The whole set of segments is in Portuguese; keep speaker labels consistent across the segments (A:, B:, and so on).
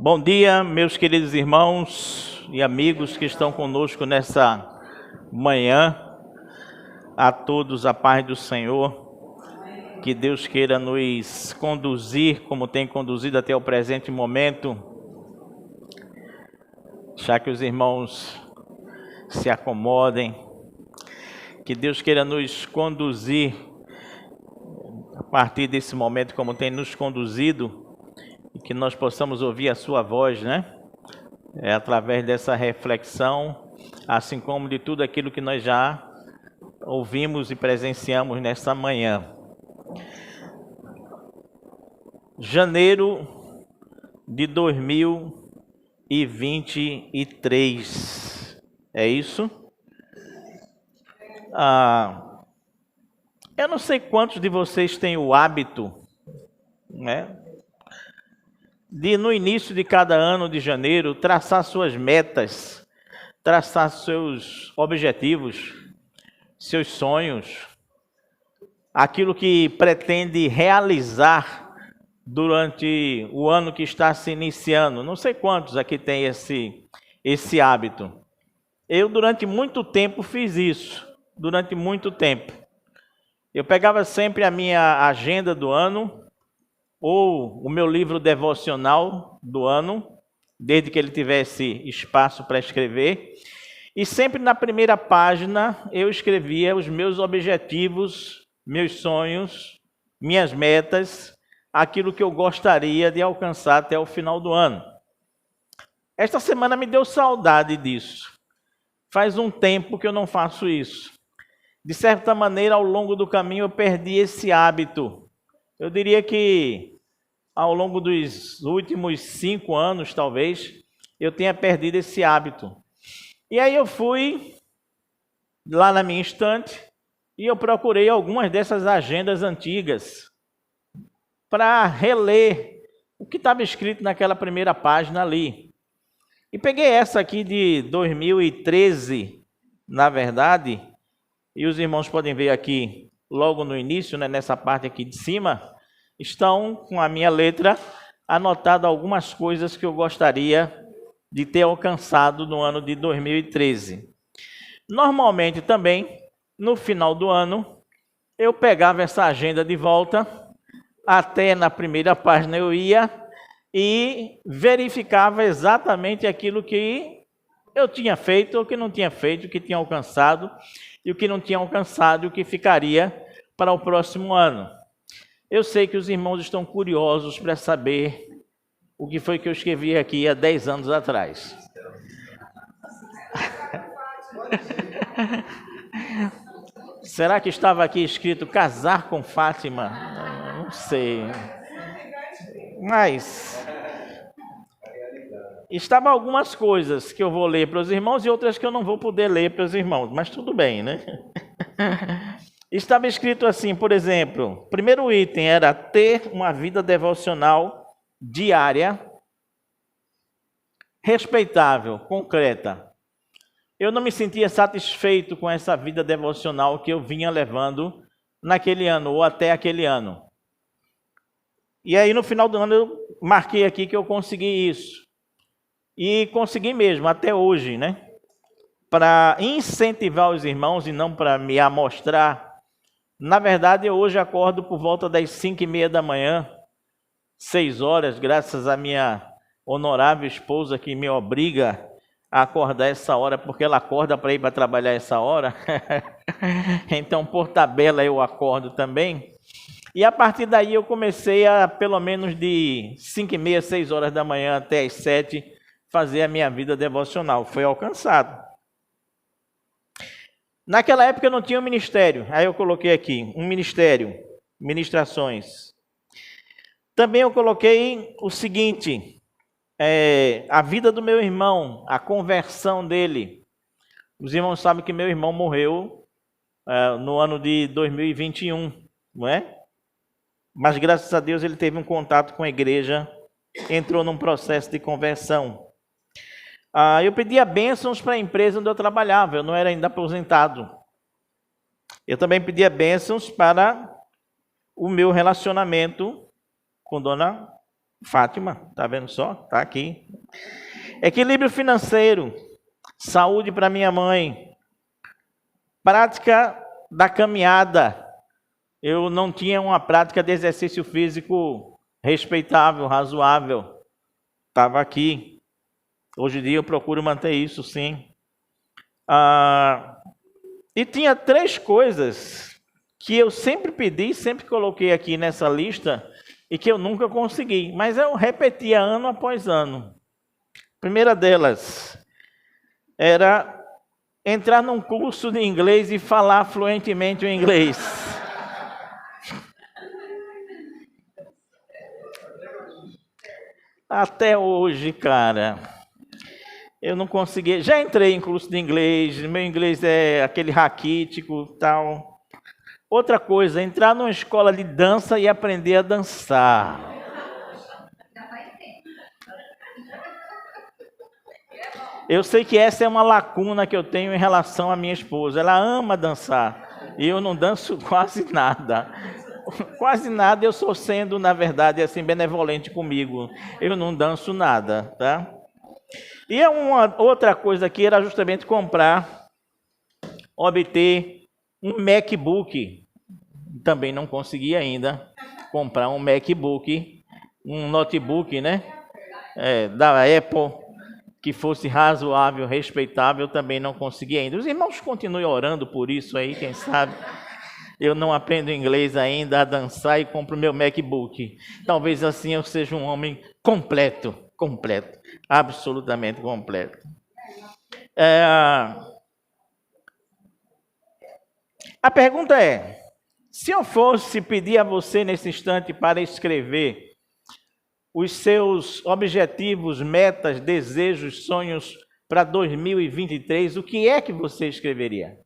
A: Bom dia, meus queridos irmãos e amigos que estão conosco nessa manhã. A todos a paz do Senhor. Que Deus queira nos conduzir como tem conduzido até o presente momento. Já que os irmãos se acomodem. Que Deus queira nos conduzir a partir desse momento como tem nos conduzido. E que nós possamos ouvir a sua voz, né? Através dessa reflexão, assim como de tudo aquilo que nós já ouvimos e presenciamos nesta manhã. Janeiro de 2023, é isso? Eu não sei quantos de vocês têm o hábito, né? De no início de cada ano de janeiro, traçar suas metas, traçar seus objetivos, seus sonhos, aquilo que pretende realizar durante o ano que está se iniciando. Não sei quantos aqui têm esse hábito. Eu, durante muito tempo, fiz isso, durante muito tempo. Eu pegava sempre a minha agenda do ano, ou o meu livro devocional do ano, desde que ele tivesse espaço para escrever, e sempre na primeira página eu escrevia os meus objetivos, meus sonhos, minhas metas, aquilo que eu gostaria de alcançar até o final do ano. Esta semana me deu saudade disso. Faz um tempo que eu não faço isso. De certa maneira, ao longo do caminho eu perdi esse hábito. Eu diria que ao longo dos últimos 5 anos, talvez, eu tenha perdido esse hábito. E aí eu fui lá na minha estante e eu procurei algumas dessas agendas antigas para reler o que estava escrito naquela primeira página ali. E peguei essa aqui de 2013, na verdade, e os irmãos podem ver aqui logo no início, né, nessa parte aqui de cima, estão com a minha letra anotado algumas coisas que eu gostaria de ter alcançado no ano de 2013. Normalmente também, no final do ano, eu pegava essa agenda de volta, até na primeira página eu ia e verificava exatamente aquilo que eu tinha feito, ou que não tinha feito, o que tinha alcançado, e o que não tinha alcançado, e o que ficaria para o próximo ano. Eu sei que os irmãos estão curiosos para saber o que foi que eu escrevi aqui há 10 anos atrás. Será que estava aqui escrito casar com Fátima? Não sei. Mas estavam algumas coisas que eu vou ler para os irmãos e outras que eu não vou poder ler para os irmãos, mas tudo bem, né? Estava escrito assim, por exemplo, o primeiro item era ter uma vida devocional diária, respeitável, concreta. Eu não me sentia satisfeito com essa vida devocional que eu vinha levando naquele ano, ou até aquele ano. E aí no final do ano eu marquei aqui que eu consegui isso. E consegui mesmo, até hoje, né? Para incentivar os irmãos e não para me amostrar. Na verdade, eu hoje acordo por volta das 5h30 da manhã, 6 horas, graças à minha honorável esposa que me obriga a acordar essa hora, porque ela acorda para ir para trabalhar essa hora. Então, por tabela, eu acordo também. E a partir daí eu comecei a, pelo menos de 5h30, 6 horas da manhã até as 7, fazer a minha vida devocional. Foi alcançado. Naquela época eu não tinha um ministério, aí eu coloquei aqui, um ministério, ministrações. Também eu coloquei o seguinte, a vida do meu irmão, a conversão dele. Os irmãos sabem que meu irmão morreu no ano de 2021, não é? Mas graças a Deus ele teve um contato com a igreja, entrou num processo de conversão. Eu pedia bênçãos para a empresa onde eu trabalhava, eu não era ainda aposentado. Eu também pedia bênçãos para o meu relacionamento com Dona Fátima, tá vendo só? Tá aqui. Equilíbrio financeiro, saúde para minha mãe, prática da caminhada. Eu não tinha uma prática de exercício físico respeitável, razoável. Estava aqui. Hoje em dia eu procuro manter isso, sim. E tinha 3 coisas que eu sempre pedi, sempre coloquei aqui nessa lista e que eu nunca consegui. Mas eu repetia ano após ano. A primeira delas era entrar num curso de inglês e falar fluentemente o inglês. Até hoje, cara, eu não consegui. Já entrei em curso de inglês, meu inglês é aquele raquítico e tal. Outra coisa, entrar numa escola de dança e aprender a dançar. Eu sei que essa é uma lacuna que eu tenho em relação à minha esposa. Ela ama dançar e eu não danço quase nada. Quase nada eu sou sendo, na verdade, assim, benevolente comigo. Eu não danço nada, tá? E uma outra coisa aqui era justamente obter um MacBook. Também não consegui ainda comprar um MacBook, um notebook, né? Da Apple, que fosse razoável, respeitável, também não consegui ainda. Os irmãos continuem orando por isso aí, quem sabe eu não aprendo inglês ainda a dançar e compro meu MacBook. Talvez assim eu seja um homem completo, absolutamente completo. A pergunta é, se eu fosse pedir a você nesse instante para escrever os seus objetivos, metas, desejos, sonhos para 2023, o que é que você escreveria?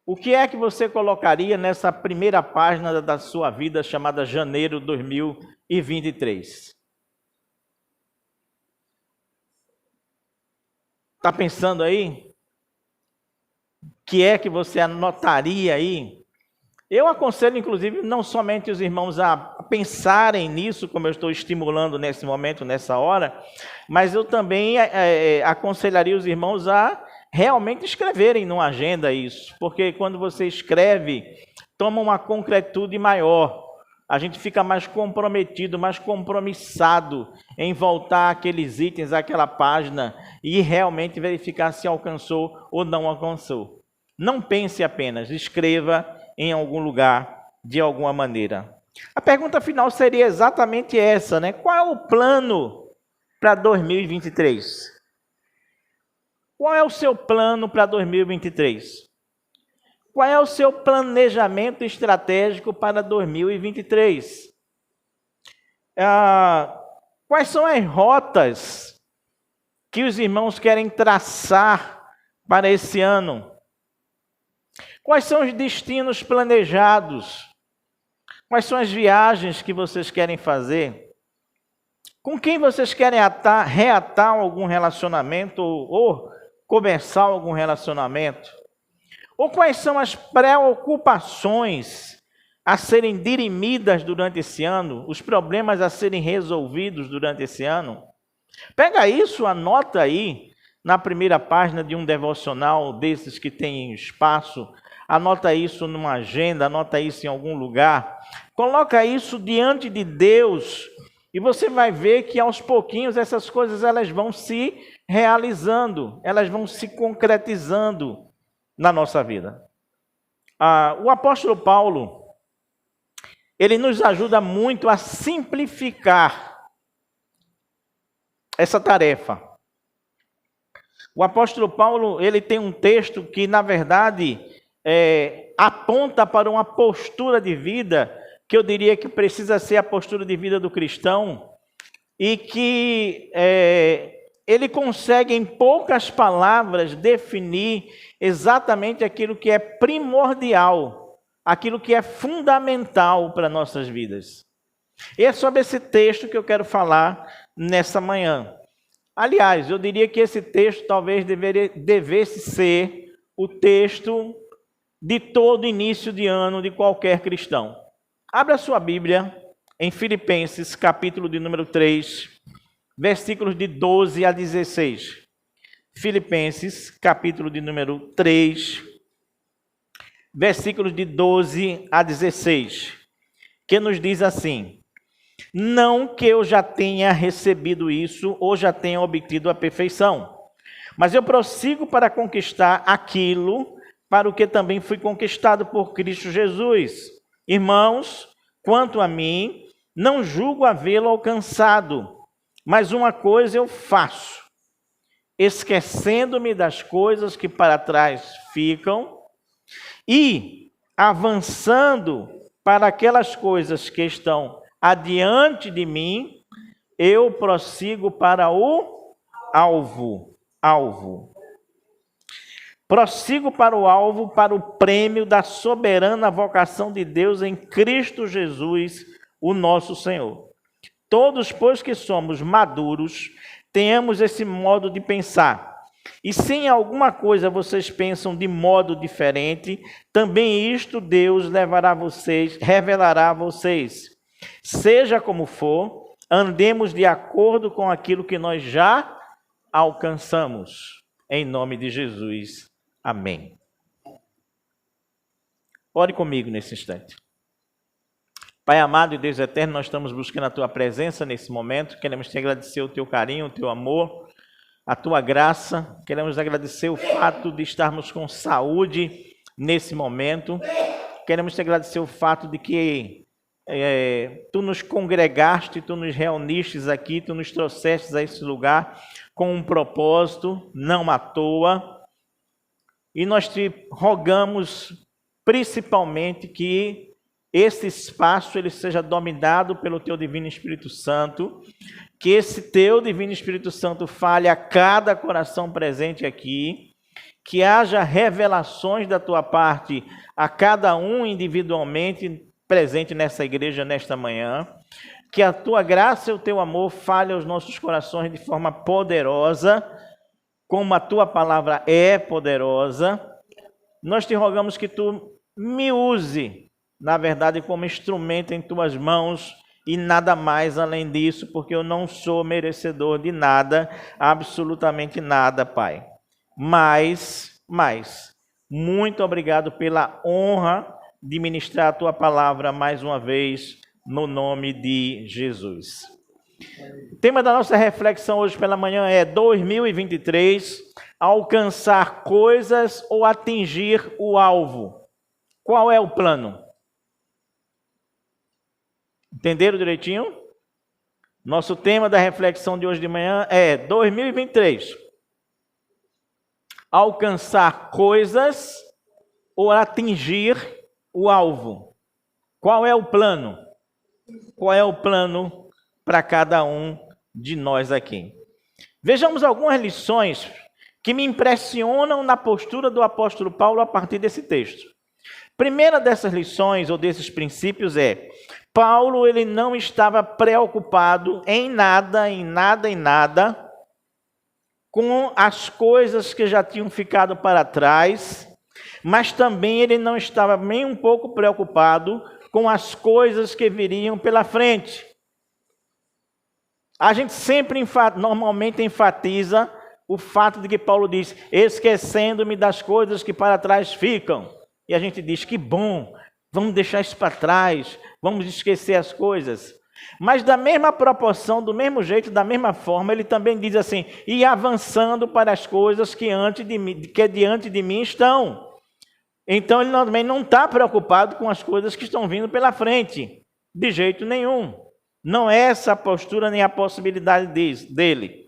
A: O que é que você colocaria nessa primeira página da sua vida chamada Janeiro 2023? Está pensando aí? O que é que você anotaria aí? Eu aconselho, inclusive, não somente os irmãos a pensarem nisso, como eu estou estimulando nesse momento, nessa hora, mas eu também aconselharia os irmãos a realmente escreverem numa agenda isso, porque quando você escreve, toma uma concretude maior, a gente fica mais comprometido, mais compromissado em voltar aqueles itens, àquela página e realmente verificar se alcançou ou não alcançou. Não pense apenas, escreva em algum lugar, de alguma maneira. A pergunta final seria exatamente essa, né? Qual é o plano para 2023? Qual é o seu plano para 2023? Qual é o seu planejamento estratégico para 2023? Quais são as rotas que os irmãos querem traçar para esse ano? Quais são os destinos planejados? Quais são as viagens que vocês querem fazer? Com quem vocês querem reatar algum relacionamento ou começar algum relacionamento? Ou quais são as preocupações a serem dirimidas durante esse ano? Os problemas a serem resolvidos durante esse ano? Pega isso, anota aí na primeira página de um devocional desses que tem espaço. Anota isso numa agenda, anota isso em algum lugar. Coloca isso diante de Deus e você vai ver que aos pouquinhos essas coisas elas vão se realizando, elas vão se concretizando na nossa vida. O apóstolo Paulo, ele nos ajuda muito a simplificar essa tarefa. O apóstolo Paulo, ele tem um texto que, na verdade, aponta para uma postura de vida que eu diria que precisa ser a postura de vida do cristão e que ele consegue, em poucas palavras, definir exatamente aquilo que é primordial, aquilo que é fundamental para nossas vidas. E é sobre esse texto que eu quero falar nessa manhã. Aliás, eu diria que esse texto talvez devesse ser o texto de todo início de ano de qualquer cristão. Abra sua Bíblia em Filipenses, capítulo de número 3, versículos de 12 a 16. Filipenses, capítulo de número 3, versículos de 12 a 16, que nos diz assim: não que eu já tenha recebido isso ou já tenha obtido a perfeição, mas eu prossigo para conquistar aquilo para o que também fui conquistado por Cristo Jesus. Irmãos, quanto a mim, não julgo havê-lo alcançado, mas uma coisa eu faço, esquecendo-me das coisas que para trás ficam e avançando para aquelas coisas que estão adiante de mim, eu prossigo para o alvo. Prossigo para o alvo, para o prêmio da soberana vocação de Deus em Cristo Jesus, o nosso Senhor. Todos, pois que somos maduros, tenhamos esse modo de pensar. E se em alguma coisa vocês pensam de modo diferente, também isto Deus revelará a vocês. Seja como for, andemos de acordo com aquilo que nós já alcançamos. Em nome de Jesus. Amém. Ore comigo nesse instante. Pai amado e Deus eterno, nós estamos buscando a Tua presença nesse momento. Queremos te agradecer o Teu carinho, o Teu amor, a Tua graça. Queremos agradecer o fato de estarmos com saúde nesse momento. Queremos te agradecer o fato de que Tu nos congregaste, Tu nos reuniste aqui, Tu nos trouxeste a esse lugar com um propósito, não à toa. E nós te rogamos principalmente que esse espaço ele seja dominado pelo Teu Divino Espírito Santo, que esse Teu Divino Espírito Santo fale a cada coração presente aqui, que haja revelações da Tua parte a cada um individualmente presente nessa igreja nesta manhã, que a Tua graça e o Teu amor fale aos nossos corações de forma poderosa, como a Tua palavra é poderosa. Nós te rogamos que Tu me use, na verdade, como instrumento em Tuas mãos e nada mais além disso, porque eu não sou merecedor de nada, absolutamente nada, Pai. Mas, muito obrigado pela honra de ministrar a Tua palavra mais uma vez, no nome de Jesus. O tema da nossa reflexão hoje pela manhã é 2023, alcançar coisas ou atingir o alvo. Qual é o plano? Entenderam direitinho? Nosso tema da reflexão de hoje de manhã é 2023, alcançar coisas ou atingir o alvo. Qual é o plano? Qual é o plano para cada um de nós aqui? Vejamos algumas lições que me impressionam na postura do apóstolo Paulo a partir desse texto. Primeira dessas lições ou desses princípios é: Paulo ele não estava preocupado em nada com as coisas que já tinham ficado para trás, mas também ele não estava nem um pouco preocupado com as coisas que viriam pela frente. A gente sempre, normalmente enfatiza o fato de que Paulo diz, esquecendo-me das coisas que para trás ficam. E a gente diz, que bom, vamos deixar isso para trás, vamos esquecer as coisas. Mas da mesma proporção, do mesmo jeito, da mesma forma, ele também diz assim, e avançando para as coisas que diante de mim estão. Então ele também não está preocupado com as coisas que estão vindo pela frente, de jeito nenhum. Não é essa a postura nem a possibilidade dele.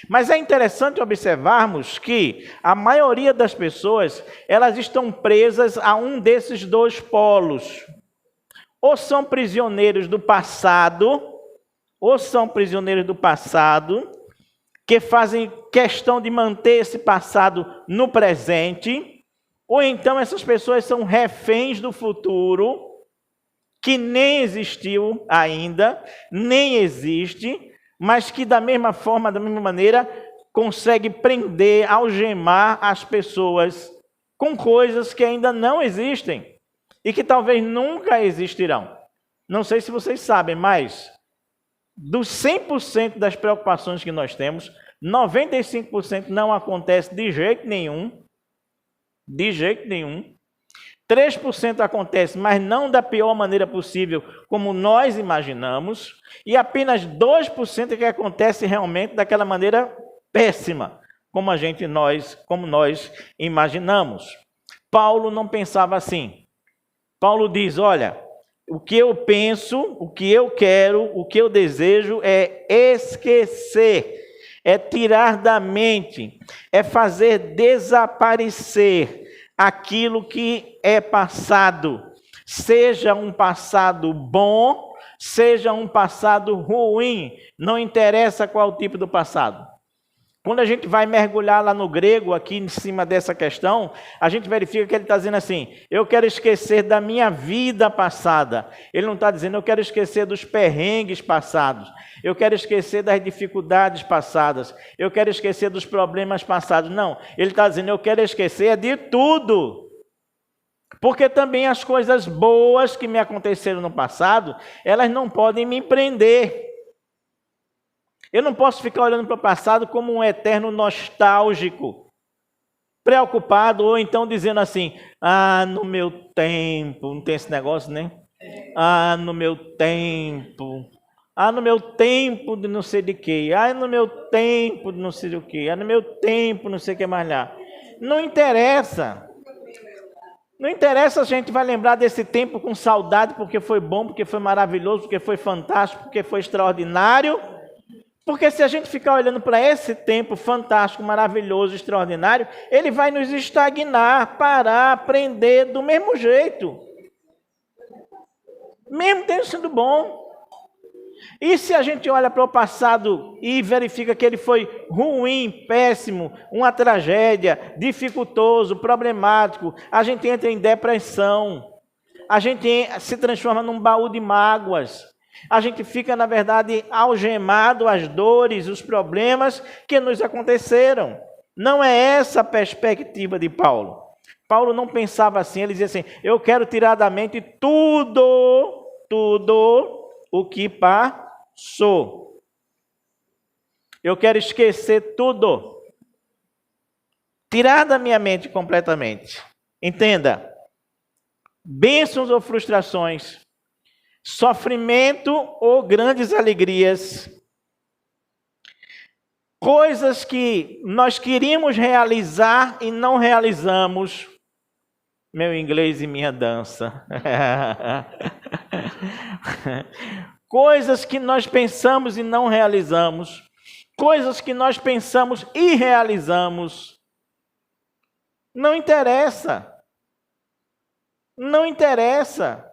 A: Mas é interessante observarmos que a maioria das pessoas, elas estão presas a um desses dois polos. Ou são prisioneiros do passado, que fazem questão de manter esse passado no presente, ou então essas pessoas são reféns do futuro, que nem existiu ainda, nem existe, mas que da mesma forma, da mesma maneira, consegue prender, algemar as pessoas com coisas que ainda não existem e que talvez nunca existirão. Não sei se vocês sabem, mas dos 100% das preocupações que nós temos, 95% não acontece de jeito nenhum. De jeito nenhum. 3% acontece, mas não da pior maneira possível, como nós imaginamos. E apenas 2% é que acontece realmente daquela maneira péssima, como nós imaginamos. Paulo não pensava assim. Paulo diz, olha, o que eu penso, o que eu quero, o que eu desejo é esquecer, é tirar da mente, é fazer desaparecer aquilo que é passado, seja um passado bom, seja um passado ruim, não interessa qual tipo do passado. Quando a gente vai mergulhar lá no grego, aqui em cima dessa questão, a gente verifica que ele está dizendo assim, eu quero esquecer da minha vida passada. Ele não está dizendo, eu quero esquecer dos perrengues passados. Eu quero esquecer das dificuldades passadas. Eu quero esquecer dos problemas passados. Não, ele está dizendo, eu quero esquecer de tudo. Porque também as coisas boas que me aconteceram no passado, elas não podem me prender. Eu não posso ficar olhando para o passado como um eterno nostálgico, preocupado, ou então dizendo assim, no meu tempo, não tem esse negócio, né? No meu tempo de não sei de quê, no meu tempo de não sei do quê, no meu tempo não sei o que mais lá. Não interessa. Não interessa, a gente vai lembrar desse tempo com saudade, porque foi bom, porque foi maravilhoso, porque foi fantástico, porque foi extraordinário. Porque se a gente ficar olhando para esse tempo fantástico, maravilhoso, extraordinário, ele vai nos estagnar, parar, aprender do mesmo jeito. Mesmo tendo sido bom. E se a gente olha para o passado e verifica que ele foi ruim, péssimo, uma tragédia, dificultoso, problemático, a gente entra em depressão, a gente se transforma num baú de mágoas. A gente fica, na verdade, algemado às dores, os problemas que nos aconteceram. Não é essa a perspectiva de Paulo. Paulo não pensava assim, ele dizia assim, eu quero tirar da mente tudo o que passou. Eu quero esquecer tudo. Tirar da minha mente completamente. Entenda, bênçãos ou frustrações, sofrimento ou grandes alegrias, coisas que nós queríamos realizar e não realizamos, meu inglês e minha dança, coisas que nós pensamos e não realizamos, coisas que nós pensamos e realizamos, não interessa, não interessa.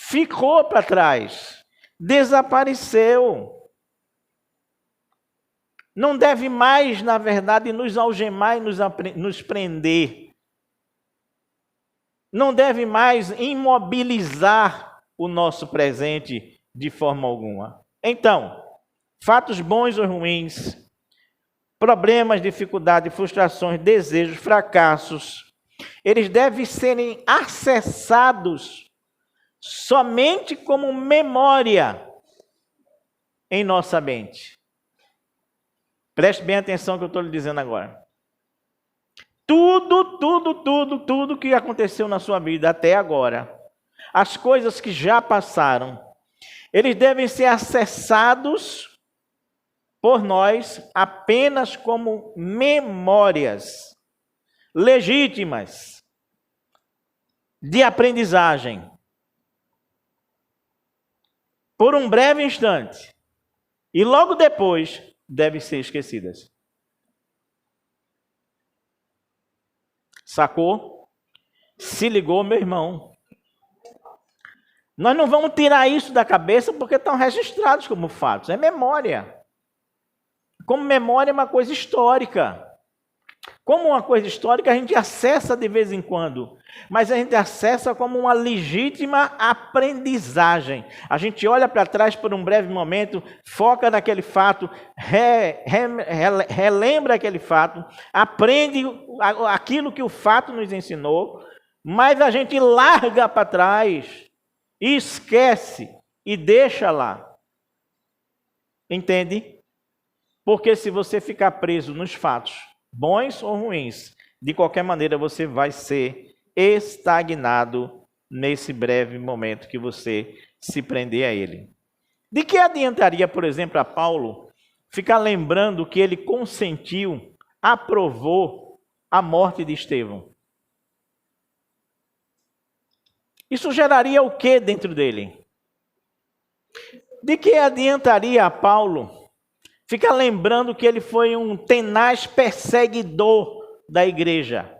A: Ficou para trás, desapareceu. Não deve mais, na verdade, nos algemar e nos prender. Não deve mais imobilizar o nosso presente de forma alguma. Então, fatos bons ou ruins, problemas, dificuldades, frustrações, desejos, fracassos, eles devem serem acessados somente como memória em nossa mente. Preste bem atenção no que eu estou lhe dizendo agora. Tudo que aconteceu na sua vida até agora, as coisas que já passaram, eles devem ser acessados por nós apenas como memórias legítimas de aprendizagem. Por um breve instante. E logo depois devem ser esquecidas. Sacou? Se ligou, meu irmão. Nós não vamos tirar isso da cabeça porque estão registrados como fatos. É memória. Como memória é uma coisa histórica. Como uma coisa histórica, a gente acessa de vez em quando, mas a gente acessa como uma legítima aprendizagem. A gente olha para trás por um breve momento, foca naquele fato, relembra aquele fato, aprende aquilo que o fato nos ensinou, mas a gente larga para trás e esquece e deixa lá. Entende? Porque se você ficar preso nos fatos, bons ou ruins, de qualquer maneira você vai ser estagnado nesse breve momento que você se prender a ele. De que adiantaria, por exemplo, a Paulo ficar lembrando que ele consentiu, aprovou a morte de Estevão? Isso geraria o que dentro dele? De que adiantaria a Paulo ficar lembrando que ele foi um tenaz perseguidor da igreja,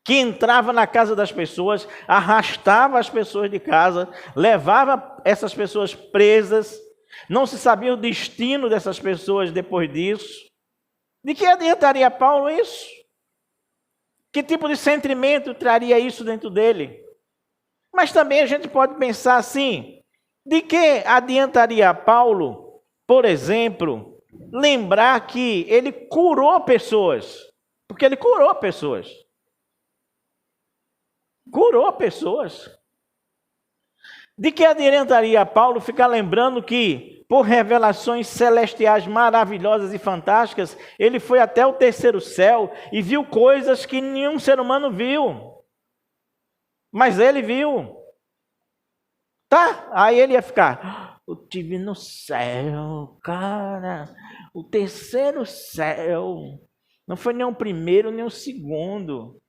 A: que entrava na casa das pessoas, arrastava as pessoas de casa, levava essas pessoas presas, não se sabia o destino dessas pessoas depois disso? De que adiantaria a Paulo isso? Que tipo de sentimento traria isso dentro dele? Mas também a gente pode pensar assim, de que adiantaria a Paulo, por exemplo, lembrar que ele curou pessoas? Porque ele curou pessoas. Curou pessoas. De que adiantaria a Paulo ficar lembrando que, por revelações celestiais maravilhosas e fantásticas, ele foi até o terceiro céu e viu coisas que nenhum ser humano viu? Mas ele viu. Tá? Aí ele ia ficar, eu tive no céu, cara, o terceiro céu. Não foi nem o primeiro, nem o segundo.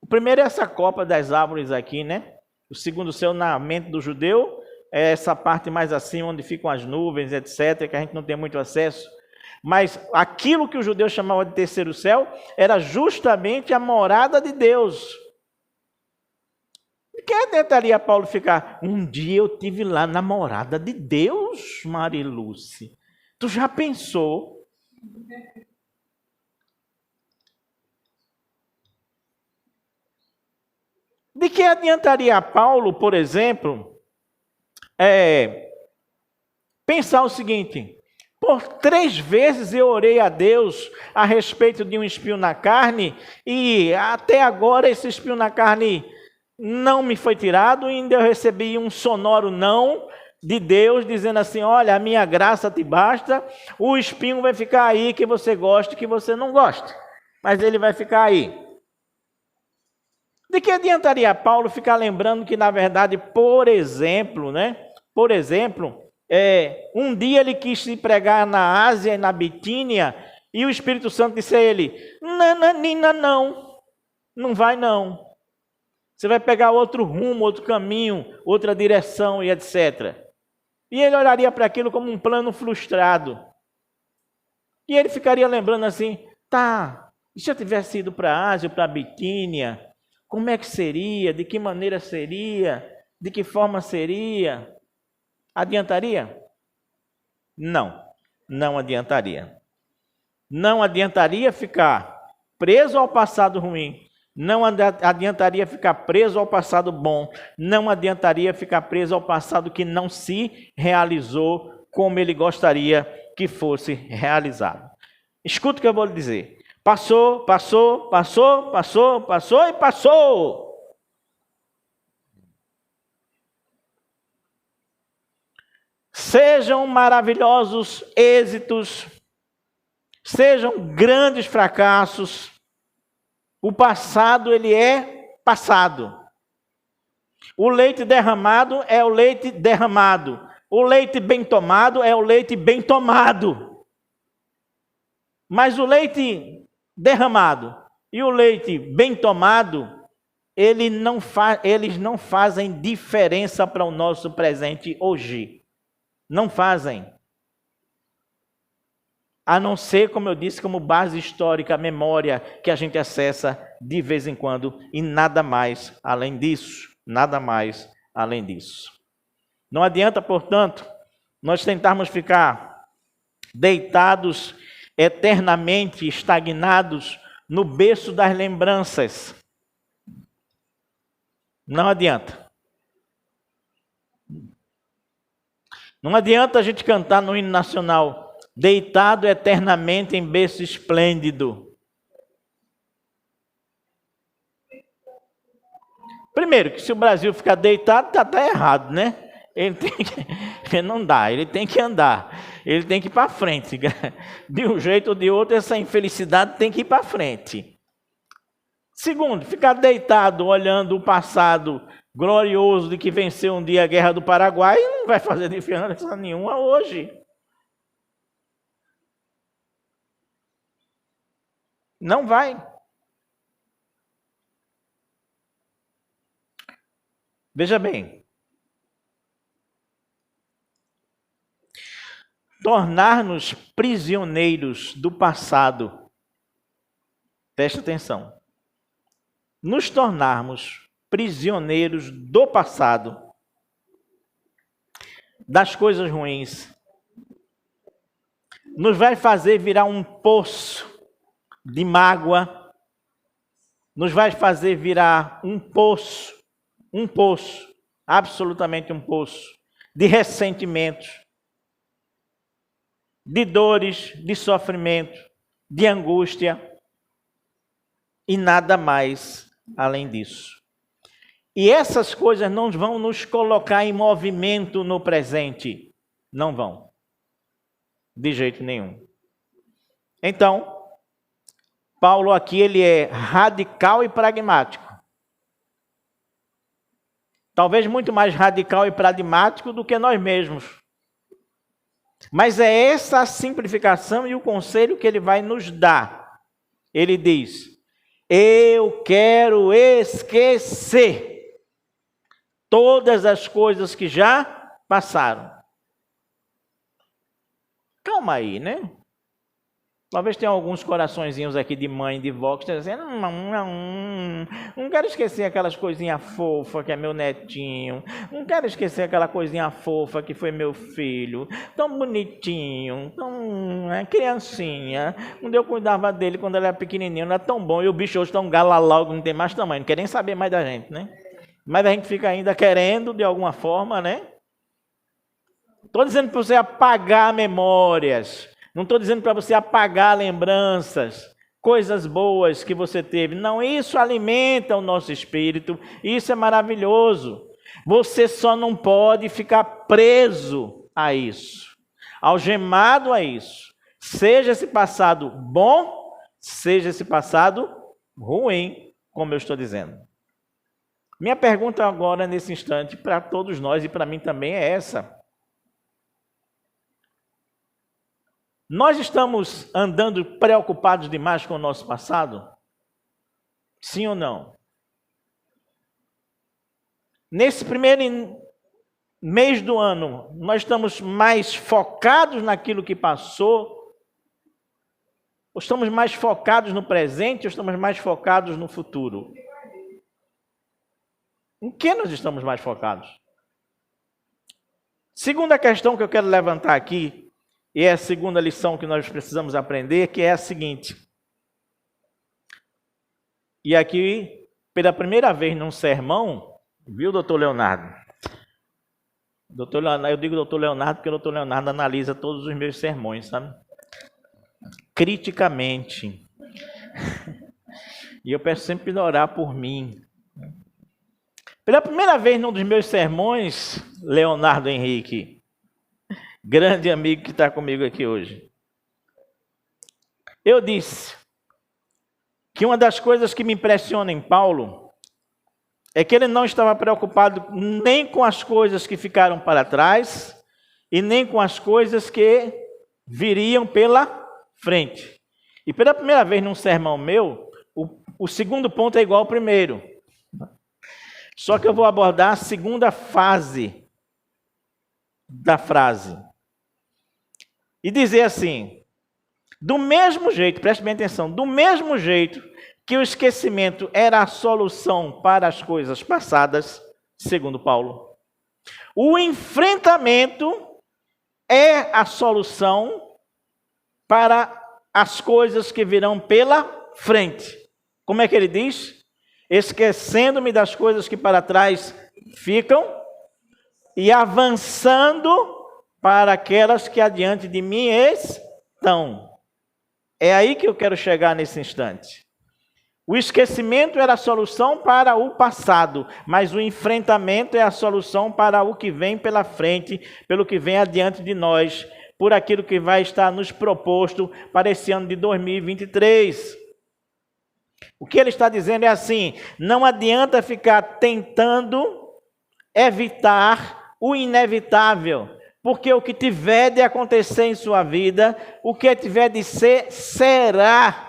A: O primeiro é essa copa das árvores aqui, né? O segundo céu, na mente do judeu, é essa parte mais acima, onde ficam as nuvens, etc., que a gente não tem muito acesso. Mas aquilo que o judeu chamava de terceiro céu, era justamente a morada de Deus. E quem tentaria Paulo ficar? Um dia eu tive lá na morada de Deus, Marilúcia. Tu já pensou? De que adiantaria a Paulo, por exemplo, pensar o seguinte: por 3 vezes eu orei a Deus a respeito de um espinho na carne, e até agora esse espinho na carne não me foi tirado, e ainda eu recebi um sonoro não de Deus, dizendo assim: olha, a minha graça te basta, o espinho vai ficar aí, que você goste, que você não goste, mas ele vai ficar aí. De que adiantaria Paulo ficar lembrando que, na verdade, por exemplo, um dia ele quis se pregar na Ásia e na Bitínia, e o Espírito Santo disse a ele: Nananina, não vai não. Você vai pegar outro rumo, outro caminho, outra direção e etc. E ele olharia para aquilo como um plano frustrado. E ele ficaria lembrando assim: tá, e se eu tivesse ido para a Ásia, para a Bitínia, como é que seria? De que maneira seria? De que forma seria? Adiantaria? Não adiantaria. Não adiantaria ficar preso ao passado ruim. Não adiantaria ficar preso ao passado bom. Não adiantaria ficar preso ao passado que não se realizou como ele gostaria que fosse realizado. Escuta o que eu vou lhe dizer. Passou e passou. Sejam maravilhosos êxitos, sejam grandes fracassos, o passado ele é passado. O leite derramado é o leite derramado. O leite bem tomado é o leite bem tomado. Mas o leite derramado e o leite bem tomado, eles não fazem diferença para o nosso presente hoje. Não fazem. A não ser, como eu disse, como base histórica, a memória que a gente acessa de vez em quando, e nada mais além disso. Nada mais além disso. Não adianta, portanto, nós tentarmos ficar deitados eternamente, estagnados no berço das lembranças. Não adianta. Não adianta a gente cantar no hino nacional: deitado eternamente em berço esplêndido. Primeiro, que se o Brasil ficar deitado, tá errado, né? Ele tem que, não dá, ele tem que andar, ele tem que ir para frente. De um jeito ou de outro, essa infelicidade tem que ir para frente. Segundo, ficar deitado olhando o passado glorioso de que venceu um dia a Guerra do Paraguai não vai fazer diferença nenhuma hoje. Não vai. Veja bem. Tornar-nos prisioneiros do passado. Preste atenção. Nos tornarmos prisioneiros do passado, das coisas ruins, nos vai fazer virar um poço de mágoa, nos vai fazer virar um poço, absolutamente um poço, de ressentimentos, de dores, de sofrimento, de angústia, e nada mais além disso. E essas coisas não vão nos colocar em movimento no presente. Não vão. De jeito nenhum. Então, Paulo aqui ele é radical e pragmático. Talvez muito mais radical e pragmático do que nós mesmos. Mas é essa a simplificação e o conselho que ele vai nos dar. Ele diz: eu quero esquecer todas as coisas que já passaram. Calma aí, né? Talvez tenha alguns coraçõezinhos aqui de mãe, de vó, que estão dizendo, não quero esquecer aquelas coisinhas fofas que é meu netinho, não quero esquecer aquela coisinha fofa que foi meu filho, tão bonitinho, tão criancinha, quando eu cuidava dele quando ele era pequenininho, não era tão bom, e o bicho hoje tão galalau, não tem mais tamanho, não quer nem saber mais da gente, né? Mas a gente fica ainda querendo, de alguma forma, né? Estou dizendo para você apagar memórias. Não estou dizendo para você apagar lembranças, coisas boas que você teve. Não, isso alimenta o nosso espírito. Isso é maravilhoso. Você só não pode ficar preso a isso, algemado a isso. Seja esse passado bom, seja esse passado ruim, como eu estou dizendo. Minha pergunta agora, nesse instante, para todos nós e para mim também é essa. Nós estamos andando preocupados demais com o nosso passado? Sim ou não? Nesse primeiro mês do ano, nós estamos mais focados naquilo que passou? Ou estamos mais focados no presente ou estamos mais focados no futuro? Em que nós estamos mais focados? Segunda questão que eu quero levantar aqui, e é a segunda lição que nós precisamos aprender, que é a seguinte. E aqui, pela primeira vez num sermão, viu, doutor Leonardo? Eu digo doutor Leonardo porque o doutor Leonardo analisa todos os meus sermões, sabe? Criticamente. E eu peço sempre para orar por mim. Pela primeira vez num dos meus sermões, Leonardo Henrique, grande amigo que está comigo aqui hoje, eu disse que uma das coisas que me impressiona em Paulo é que ele não estava preocupado nem com as coisas que ficaram para trás e nem com as coisas que viriam pela frente. E pela primeira vez num sermão meu, o segundo ponto é igual ao primeiro. Só que eu vou abordar a segunda fase da frase. E dizer assim, do mesmo jeito, preste bem atenção, do mesmo jeito que o esquecimento era a solução para as coisas passadas, segundo Paulo, o enfrentamento é a solução para as coisas que virão pela frente. Como é que ele diz? Esquecendo-me das coisas que para trás ficam e avançando para aquelas que adiante de mim estão. É aí que eu quero chegar nesse instante. O esquecimento era a solução para o passado, mas o enfrentamento é a solução para o que vem pela frente, pelo que vem adiante de nós, por aquilo que vai estar nos proposto para esse ano de 2023. O que ele está dizendo é assim: não adianta ficar tentando evitar o inevitável, porque o que tiver de acontecer em sua vida, o que tiver de ser, será.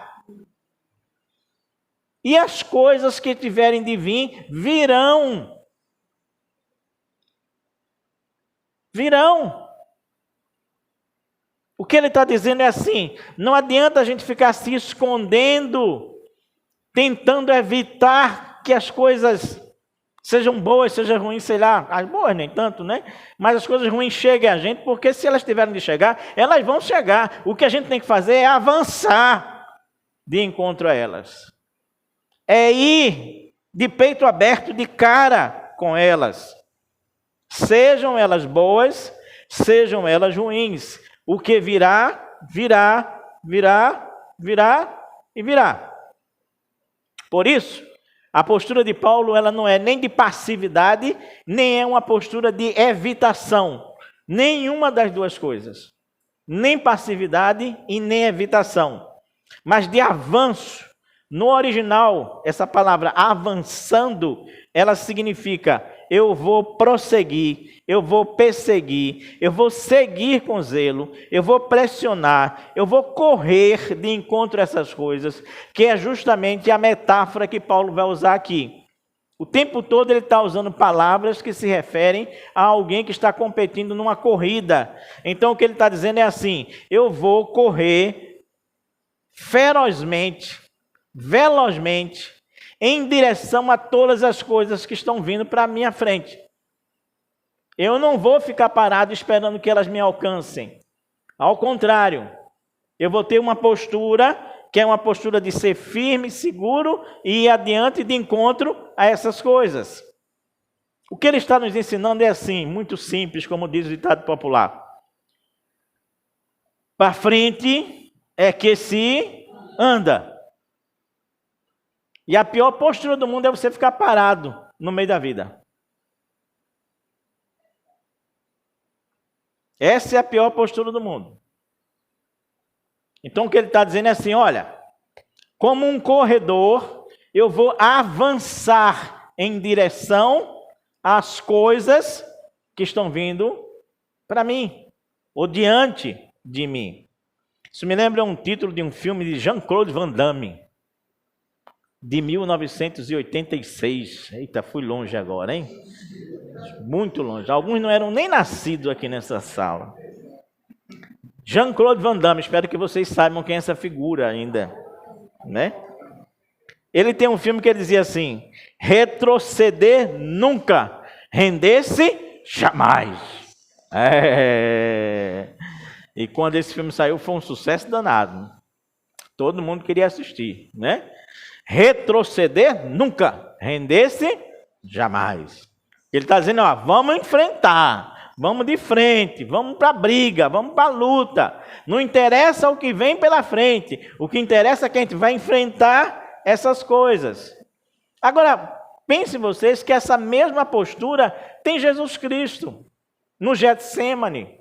A: E as coisas que tiverem de vir, virão. Virão. O que ele está dizendo é assim: não adianta a gente ficar se escondendo, tentando evitar que as coisas sejam boas, sejam ruins, sei lá. As boas nem tanto, né? Mas as coisas ruins cheguem a gente, porque se elas tiverem de chegar, elas vão chegar. O que a gente tem que fazer é avançar de encontro a elas. É ir de peito aberto, de cara com elas. Sejam elas boas, sejam elas ruins. O que virá, virá, virá, virá e virá. Por isso, a postura de Paulo, ela não é nem de passividade, nem é uma postura de evitação. Nenhuma das duas coisas. Nem passividade e nem evitação. Mas de avanço. No original, essa palavra avançando, ela significa eu vou prosseguir, eu vou perseguir, eu vou seguir com zelo, eu vou pressionar, eu vou correr de encontro a essas coisas, que é justamente a metáfora que Paulo vai usar aqui. O tempo todo ele está usando palavras que se referem a alguém que está competindo numa corrida. Então o que ele está dizendo é assim: eu vou correr ferozmente, velozmente, em direção a todas as coisas que estão vindo para a minha frente. Eu não vou ficar parado esperando que elas me alcancem. Ao contrário, eu vou ter uma postura, que é uma postura de ser firme, seguro e ir adiante de encontro a essas coisas. O que ele está nos ensinando é assim, muito simples, como diz o ditado popular. Para frente é que se anda. E a pior postura do mundo é você ficar parado no meio da vida. Essa é a pior postura do mundo. Então o que ele está dizendo é assim: olha, como um corredor, eu vou avançar em direção às coisas que estão vindo para mim, ou diante de mim. Isso me lembra um título de um filme de Jean-Claude Van Damme, de 1986. Eita, fui longe agora, hein? Muito longe. Alguns não eram nem nascidos aqui nessa sala. Jean-Claude Van Damme, espero que vocês saibam quem é essa figura ainda, né? Ele tem um filme que ele dizia assim: retroceder nunca, render-se jamais. E quando esse filme saiu, foi um sucesso danado. Todo mundo queria assistir, né? Retroceder nunca, render-se jamais. Ele está dizendo, ó, vamos enfrentar, vamos de frente, vamos para a briga, vamos para a luta. Não interessa o que vem pela frente, o que interessa é que a gente vai enfrentar essas coisas. Agora, pensem vocês que essa mesma postura tem Jesus Cristo no Getsêmani.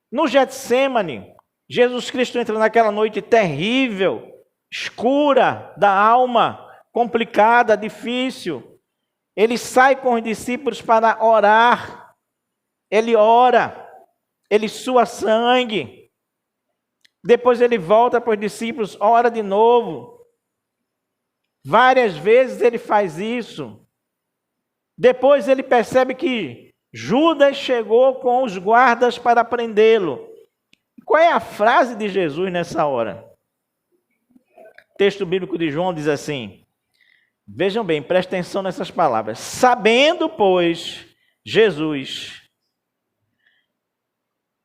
A: No Getsêmani, Jesus Cristo entra naquela noite terrível, escura da alma, complicada, difícil. Ele sai com os discípulos para orar. Ele ora, ele sua sangue. Depois ele volta para os discípulos, ora de novo. Várias vezes ele faz isso. Depois ele percebe que Judas chegou com os guardas para prendê-lo. Qual é a frase de Jesus nessa hora? O texto bíblico de João diz assim, vejam bem, prestem atenção nessas palavras. Sabendo, pois, Jesus,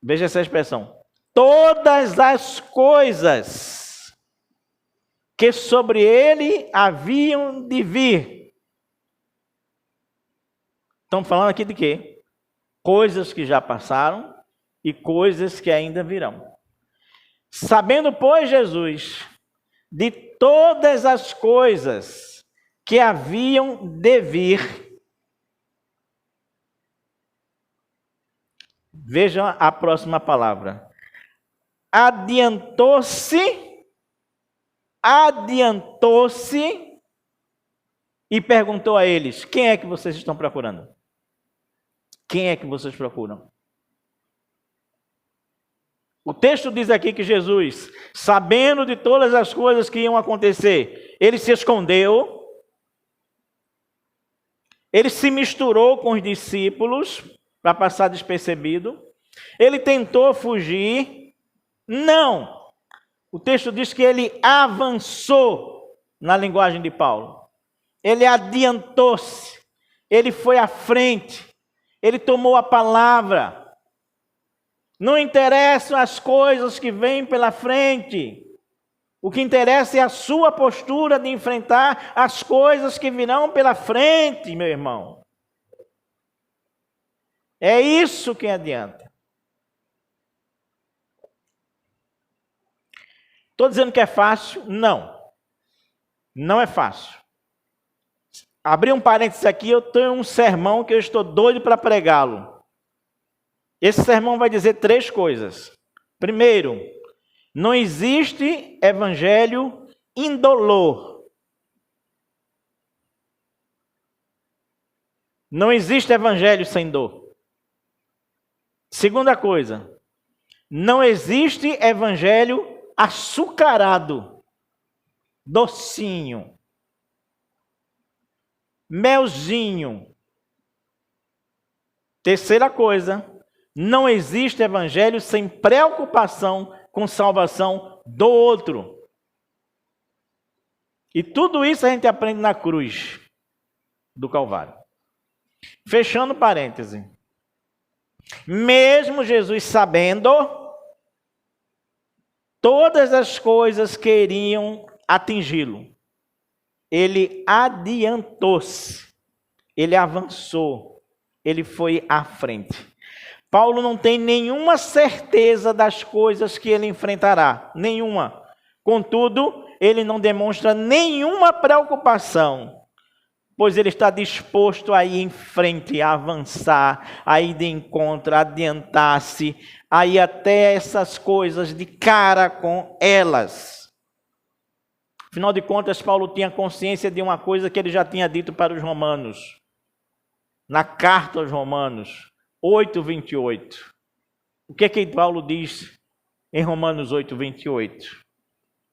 A: veja essa expressão, todas as coisas que sobre ele haviam de vir. Estamos falando aqui de quê? Coisas que já passaram e coisas que ainda virão. Sabendo, pois, Jesus, de todas as coisas que haviam de vir. Vejam a próxima palavra. Adiantou-se e perguntou a eles: quem é que vocês estão procurando? Quem é que vocês procuram? O texto diz aqui que Jesus, sabendo de todas as coisas que iam acontecer, ele se escondeu, ele se misturou com os discípulos para passar despercebido, ele tentou fugir, não. O texto diz que ele avançou, na linguagem de Paulo. Ele adiantou-se, ele foi à frente, ele tomou a palavra. Não interessam as coisas que vêm pela frente. O que interessa é a sua postura de enfrentar as coisas que virão pela frente, meu irmão. É isso que adianta. Estou dizendo que é fácil? Não. Não é fácil. Abri um parênteses aqui, eu tenho um sermão que eu estou doido para pregá-lo. Esse sermão vai dizer 3 coisas. Primeiro, não existe evangelho indolor. Não existe evangelho sem dor. Segunda coisa, não existe evangelho açucarado, docinho, melzinho. Terceira coisa, não existe evangelho sem preocupação com salvação do outro. E tudo isso a gente aprende na cruz do Calvário. Fechando parêntese. Mesmo Jesus sabendo todas as coisas que iriam atingi-lo, ele adiantou-se, ele avançou, ele foi à frente. Paulo não tem nenhuma certeza das coisas que ele enfrentará, nenhuma. Contudo, ele não demonstra nenhuma preocupação, pois ele está disposto a ir em frente, a avançar, a ir de encontro, a adiantar-se, a ir até essas coisas de cara com elas. Afinal de contas, Paulo tinha consciência de uma coisa que ele já tinha dito para os romanos, na carta aos Romanos 8:28. O que é que Paulo diz em Romanos 8:28?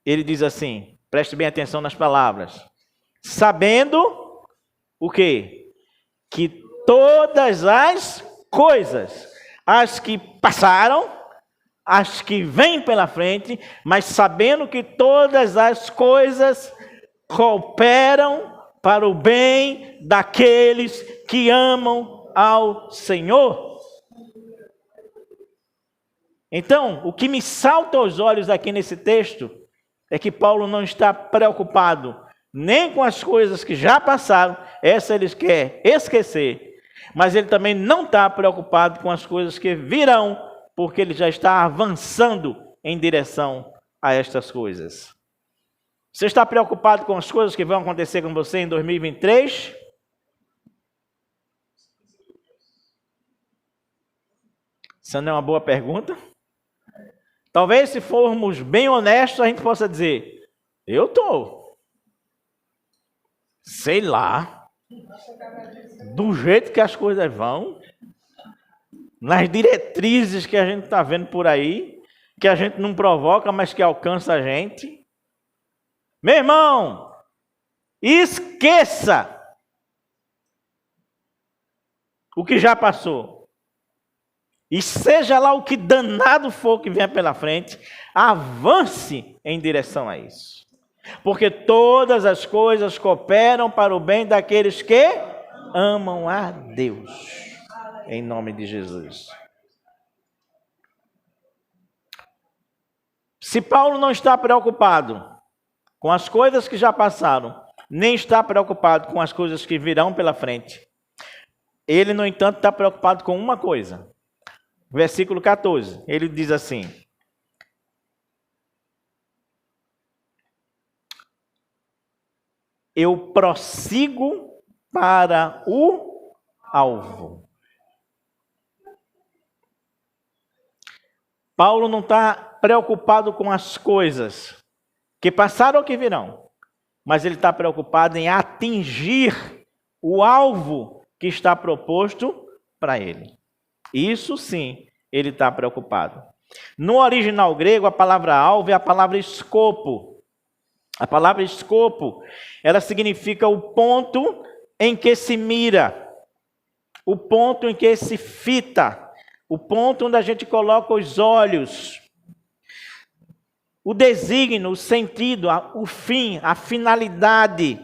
A: Ele diz assim, preste bem atenção nas palavras. Sabendo o quê? Que todas as coisas, as que passaram, as que vêm pela frente, mas sabendo que todas as coisas cooperam para o bem daqueles que amam ao Senhor. Então, o que me salta aos olhos aqui nesse texto é que Paulo não está preocupado nem com as coisas que já passaram, essa ele quer esquecer, mas ele também não está preocupado com as coisas que virão, porque ele já está avançando em direção a estas coisas. Você está preocupado com as coisas que vão acontecer com você em 2023? Essa não é uma boa pergunta? Talvez, se formos bem honestos, a gente possa dizer, eu estou. Sei lá. Do jeito que as coisas vão, nas diretrizes que a gente está vendo por aí, que a gente não provoca, mas que alcança a gente. Meu irmão, esqueça o que já passou. E seja lá o que danado for que venha pela frente, avance em direção a isso. Porque todas as coisas cooperam para o bem daqueles que amam a Deus. Em nome de Jesus. Se Paulo não está preocupado com as coisas que já passaram, nem está preocupado com as coisas que virão pela frente, ele, no entanto, está preocupado com uma coisa. Versículo 14, ele diz assim: eu prossigo para o alvo. Paulo não está preocupado com as coisas que passaram ou que virão, mas ele está preocupado em atingir o alvo que está proposto para ele. Isso sim, ele está preocupado. No original grego, a palavra alvo é a palavra escopo. A palavra escopo, ela significa o ponto em que se mira, o ponto em que se fita, o ponto onde a gente coloca os olhos, o desígnio, o sentido, o fim, a finalidade,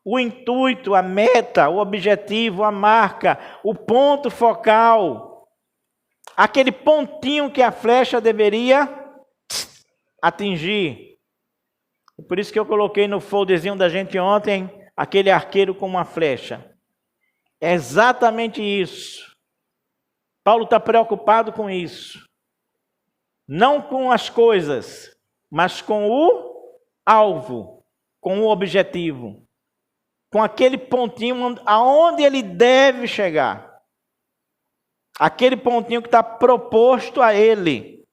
A: o intuito, a meta, o objetivo, a marca, o ponto focal, aquele pontinho que a flecha deveria atingir. Por isso que eu coloquei no folderzinho da gente ontem, aquele arqueiro com uma flecha. É exatamente isso. Paulo está preocupado com isso. Não com as coisas, mas com o alvo, com o objetivo. Com aquele pontinho aonde ele deve chegar. Aquele pontinho que está proposto a ele.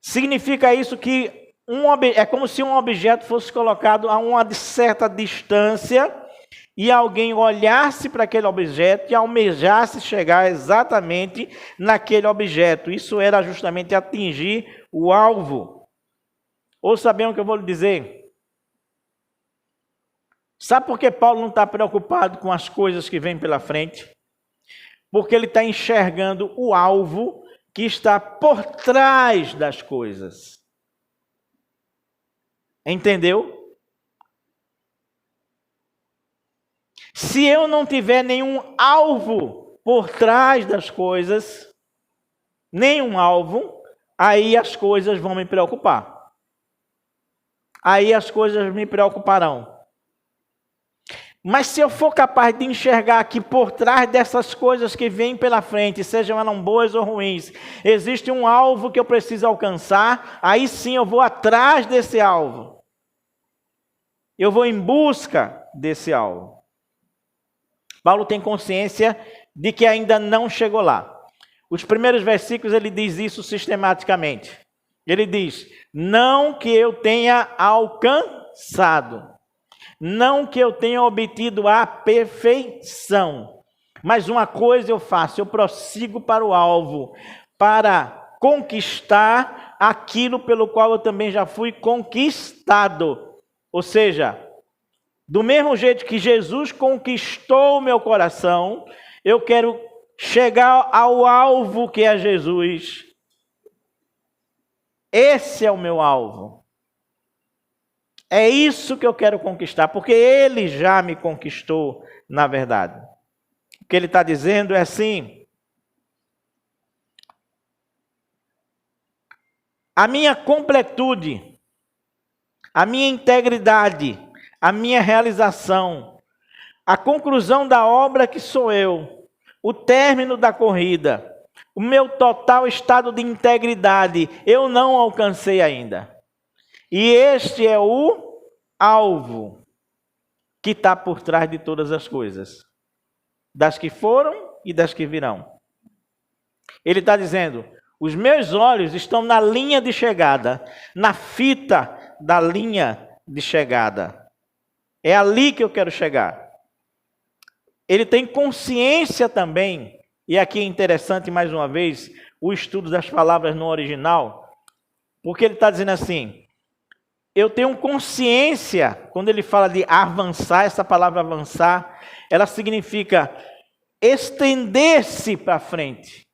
A: Significa isso que é como se um objeto fosse colocado a uma certa distância e alguém olhasse para aquele objeto e almejasse chegar exatamente naquele objeto. Isso era justamente atingir o alvo. Ouça bem o que eu vou lhe dizer. Sabe por que Paulo não está preocupado com as coisas que vêm pela frente? Porque ele está enxergando o alvo que está por trás das coisas. Entendeu? Se eu não tiver nenhum alvo por trás das coisas, nenhum alvo, aí as coisas vão me preocupar. Aí as coisas me preocuparão. Mas se eu for capaz de enxergar que por trás dessas coisas que vêm pela frente, sejam elas boas ou ruins, existe um alvo que eu preciso alcançar, aí sim eu vou atrás desse alvo. Eu vou em busca desse alvo. Paulo tem consciência de que ainda não chegou lá. Os primeiros versículos ele diz isso sistematicamente. Ele diz, não que eu tenha alcançado, não que eu tenha obtido a perfeição, mas uma coisa eu faço, eu prossigo para o alvo, para conquistar aquilo pelo qual eu também já fui conquistado. Ou seja, do mesmo jeito que Jesus conquistou o meu coração, eu quero chegar ao alvo que é Jesus. Esse é o meu alvo. É isso que eu quero conquistar, porque Ele já me conquistou, na verdade. O que Ele está dizendo é assim: a minha completude, a minha integridade, a minha realização, a conclusão da obra que sou eu, o término da corrida, o meu total estado de integridade, eu não alcancei ainda. E este é o alvo que está por trás de todas as coisas, das que foram e das que virão. Ele está dizendo, os meus olhos estão na linha de chegada, na fita da linha de chegada. É ali que eu quero chegar. Ele tem consciência também, e aqui é interessante mais uma vez, o estudo das palavras no original, porque ele está dizendo assim, eu tenho consciência, quando ele fala de avançar, essa palavra avançar, ela significa estender-se para frente,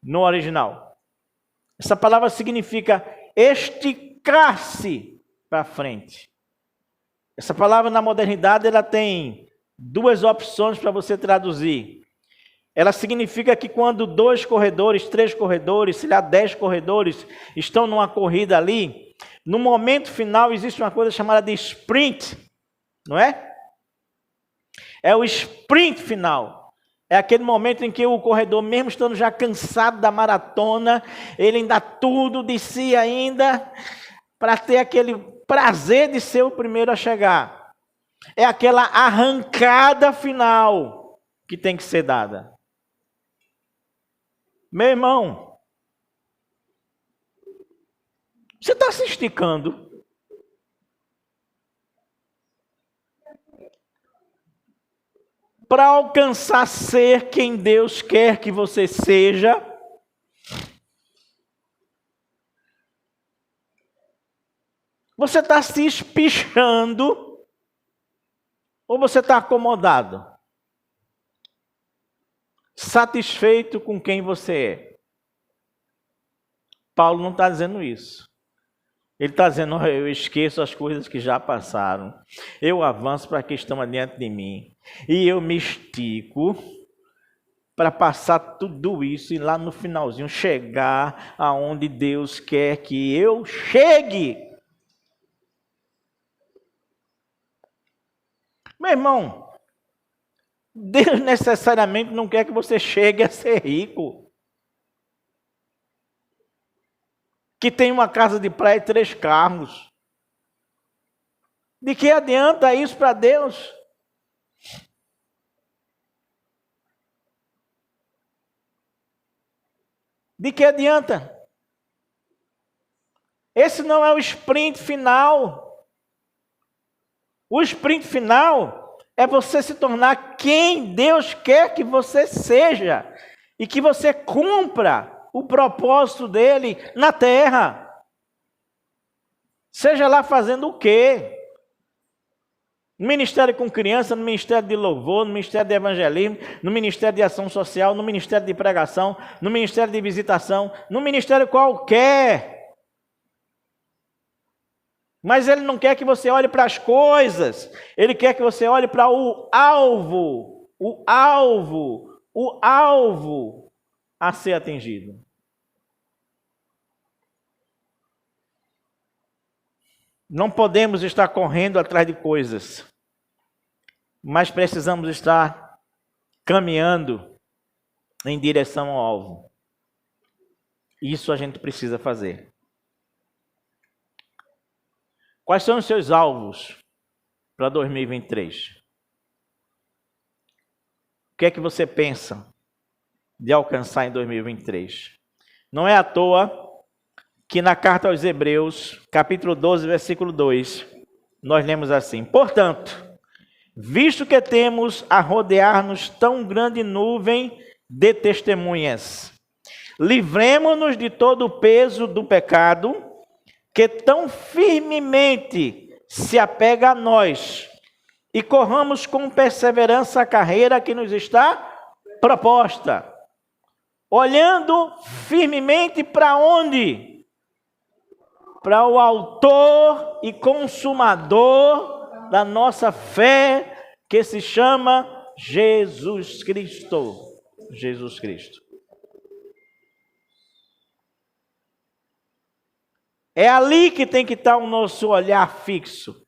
A: no original. Essa palavra significa esticar-se para frente. Essa palavra na modernidade ela tem duas opções para você traduzir. Ela significa que quando 2 corredores, 3 corredores, sei lá, 10 corredores estão numa corrida ali, no momento final existe uma coisa chamada de sprint, não é? É o sprint final. É aquele momento em que o corredor, mesmo estando já cansado da maratona, ele ainda dá tudo de si ainda para ter aquele prazer de ser o primeiro a chegar. É aquela arrancada final que tem que ser dada. Meu irmão, você está se esticando para alcançar ser quem Deus quer que você seja? Você está se espichando ou você está acomodado? Satisfeito com quem você é? Paulo não está dizendo isso. Ele está dizendo, eu esqueço as coisas que já passaram. Eu avanço para que estão adiante de mim. E eu me estico para passar tudo isso e lá no finalzinho chegar aonde Deus quer que eu chegue. Meu irmão, Deus necessariamente não quer que você chegue a ser rico. Que tem uma casa de praia e 3 carros. De que adianta isso para Deus? De que adianta? Esse não é o sprint final. O sprint final é você se tornar quem Deus quer que você seja e que você cumpra o propósito dele na terra. Seja lá fazendo o quê? No ministério com criança, no ministério de louvor, no ministério de evangelismo, no ministério de ação social, no ministério de pregação, no ministério de visitação, no ministério qualquer. Mas ele não quer que você olhe para as coisas, ele quer que você olhe para o alvo a ser atingido. Não podemos estar correndo atrás de coisas, mas precisamos estar caminhando em direção ao alvo. Isso a gente precisa fazer. Quais são os seus alvos para 2023? O que é que você pensa de alcançar em 2023? Não é à toa que na carta aos Hebreus, capítulo 12, versículo 2, nós lemos assim: portanto, visto que temos a rodear-nos tão grande nuvem de testemunhas, livremo-nos de todo o peso do pecado que tão firmemente se apega a nós e corramos com perseverança a carreira que nos está proposta, olhando firmemente para onde? Para o autor e consumador da nossa fé, que se chama Jesus Cristo. Jesus Cristo. É ali que tem que estar o nosso olhar fixo.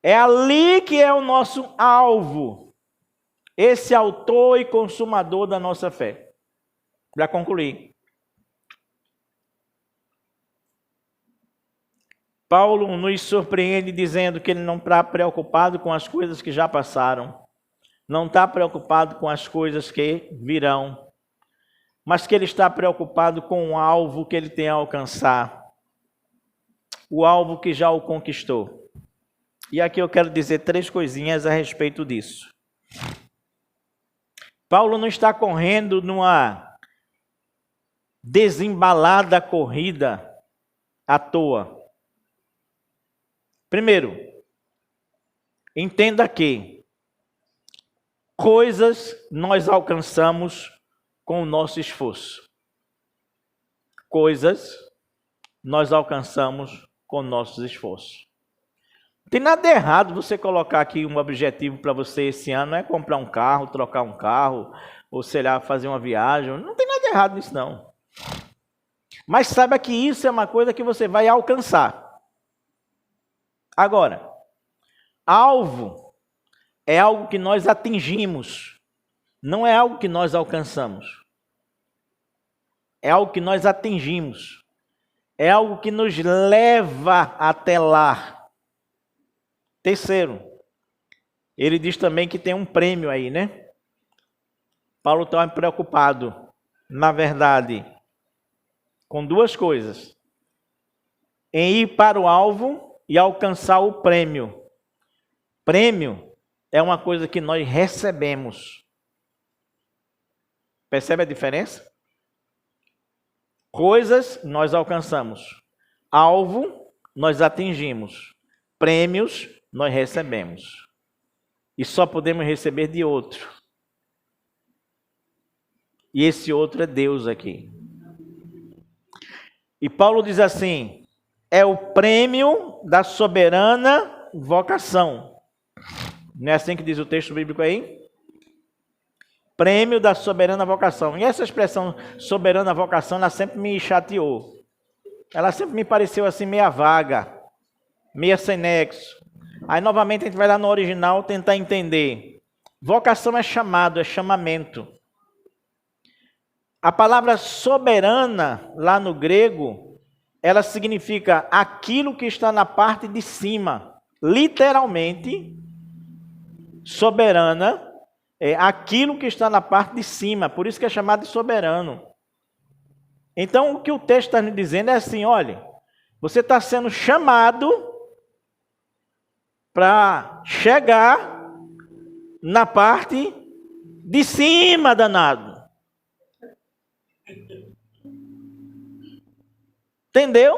A: É ali que é o nosso alvo. Esse autor e consumador da nossa fé. Para concluir. Paulo nos surpreende dizendo que ele não está preocupado com as coisas que já passaram, não está preocupado com as coisas que virão, mas que ele está preocupado com o alvo que ele tem a alcançar, o alvo que já o conquistou. E aqui eu quero dizer 3 coisinhas a respeito disso. Paulo não está correndo numa desembalada corrida à toa. Primeiro, entenda que coisas nós alcançamos com o nosso esforço. Coisas nós alcançamos com nossos esforços. Não tem nada errado você colocar aqui um objetivo para você esse ano, não é comprar um carro, trocar um carro, ou sei lá, fazer uma viagem. Não tem nada errado nisso não. Mas saiba que isso é uma coisa que você vai alcançar. Agora, alvo é algo que nós atingimos, não é algo que nós alcançamos. É algo que nós atingimos. É algo que nos leva até lá. Terceiro, ele diz também que tem um prêmio aí, né? Paulo está preocupado, na verdade, com duas coisas: em ir para o alvo e alcançar o prêmio. Prêmio é uma coisa que nós recebemos. Percebe a diferença? Coisas nós alcançamos. Alvo nós atingimos. Prêmios nós recebemos. E só podemos receber de outro. E esse outro é Deus aqui. E Paulo diz assim: é o prêmio da soberana vocação. Não é assim que diz o texto bíblico aí? Prêmio da soberana vocação. E essa expressão soberana vocação, ela sempre me chateou. Ela sempre me pareceu assim meia vaga, meia sem nexo. Aí novamente a gente vai lá no original tentar entender. Vocação é chamado, é chamamento. A palavra soberana, lá no grego, ela significa aquilo que está na parte de cima. Literalmente, soberana é aquilo que está na parte de cima. Por isso que é chamado de soberano. Então, o que o texto está me dizendo é assim: olha, você está sendo chamado para chegar na parte de cima, danado. Entendeu?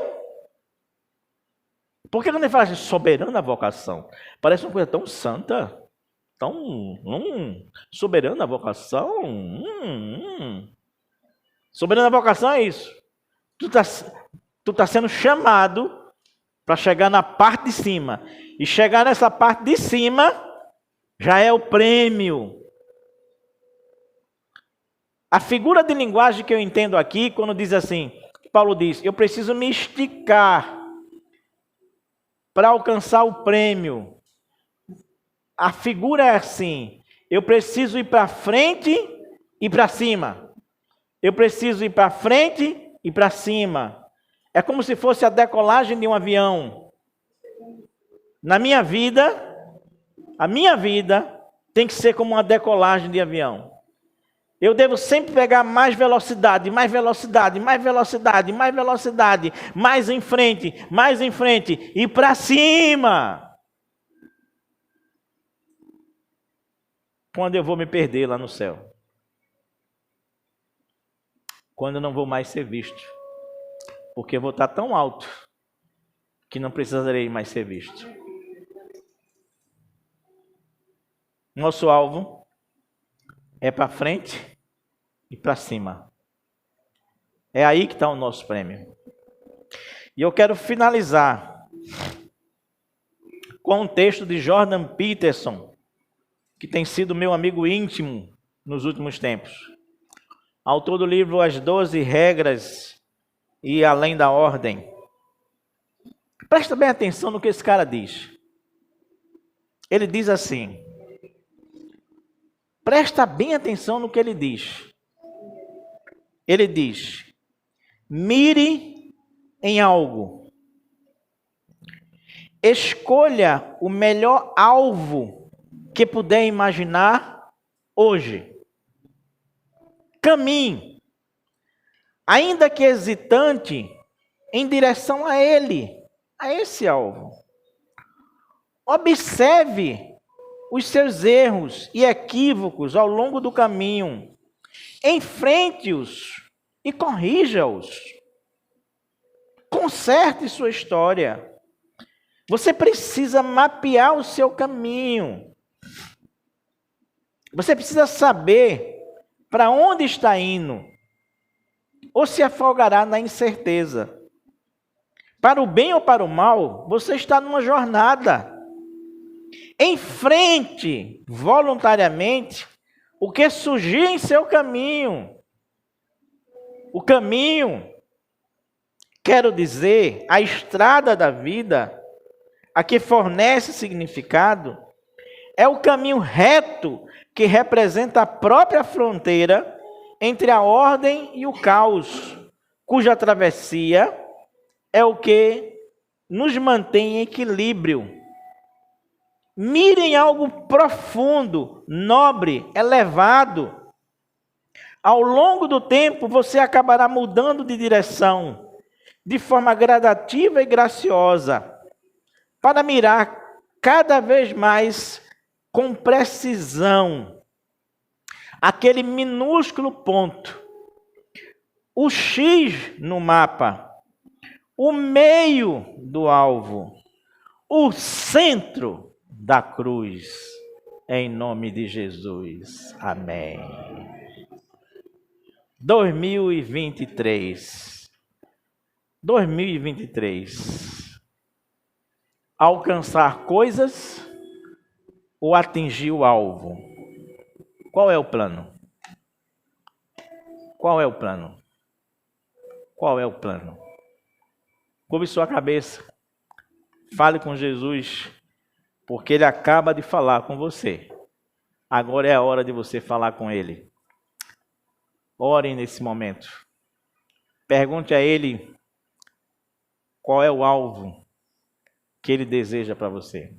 A: Porque quando ele fala de soberana vocação, parece uma coisa tão santa, tão soberana vocação. Soberana vocação é isso. Tu tá sendo chamado para chegar na parte de cima. E chegar nessa parte de cima já é o prêmio. A figura de linguagem que eu entendo aqui, quando diz assim, Paulo diz: eu preciso me esticar para alcançar o prêmio. A figura é assim: eu preciso ir para frente e para cima. Eu preciso ir para frente e para cima. É como se fosse a decolagem de um avião. Na minha vida, a minha vida tem que ser como uma decolagem de avião. Eu devo sempre pegar mais velocidade, mais velocidade, mais velocidade, mais velocidade, mais em frente, e para cima. Quando eu vou me perder lá no céu. Quando eu não vou mais ser visto. Porque eu vou estar tão alto que não precisarei mais ser visto. Nosso alvo é para frente e para cima. É aí que está o nosso prêmio. E eu quero finalizar com um texto de Jordan Peterson, que tem sido meu amigo íntimo nos últimos tempos. Autor do livro As 12 Regras e Além da Ordem. Presta bem atenção no que esse cara diz. Ele diz assim. Presta bem atenção no que ele diz. Ele diz: mire em algo. Escolha o melhor alvo que puder imaginar hoje. Caminhe, ainda que hesitante, em direção a ele, a esse alvo. Observe os seus erros e equívocos ao longo do caminho. Enfrente-os e corrija-os. Conserte sua história. Você precisa mapear o seu caminho. Você precisa saber para onde está indo, ou se afogará na incerteza. Para o bem ou para o mal, você está numa jornada. Enfrente voluntariamente o que surgir em seu caminho. O caminho, quero dizer, a estrada da vida, a que fornece significado, é o caminho reto que representa a própria fronteira entre a ordem e o caos, cuja travessia é o que nos mantém em equilíbrio. Mirem algo profundo, nobre, elevado. Ao longo do tempo, você acabará mudando de direção, de forma gradativa e graciosa, para mirar cada vez mais com precisão aquele minúsculo ponto, o X no mapa, o meio do alvo, o centro da cruz, em nome de Jesus. Amém. 2023. Alcançar coisas ou atingir o alvo? Qual é o plano? Qual é o plano? Qual é o plano? Curve sua cabeça. Fale com Jesus, porque Ele acaba de falar com você. Agora é a hora de você falar com Ele. Orem nesse momento. Pergunte a Ele qual é o alvo que Ele deseja para você.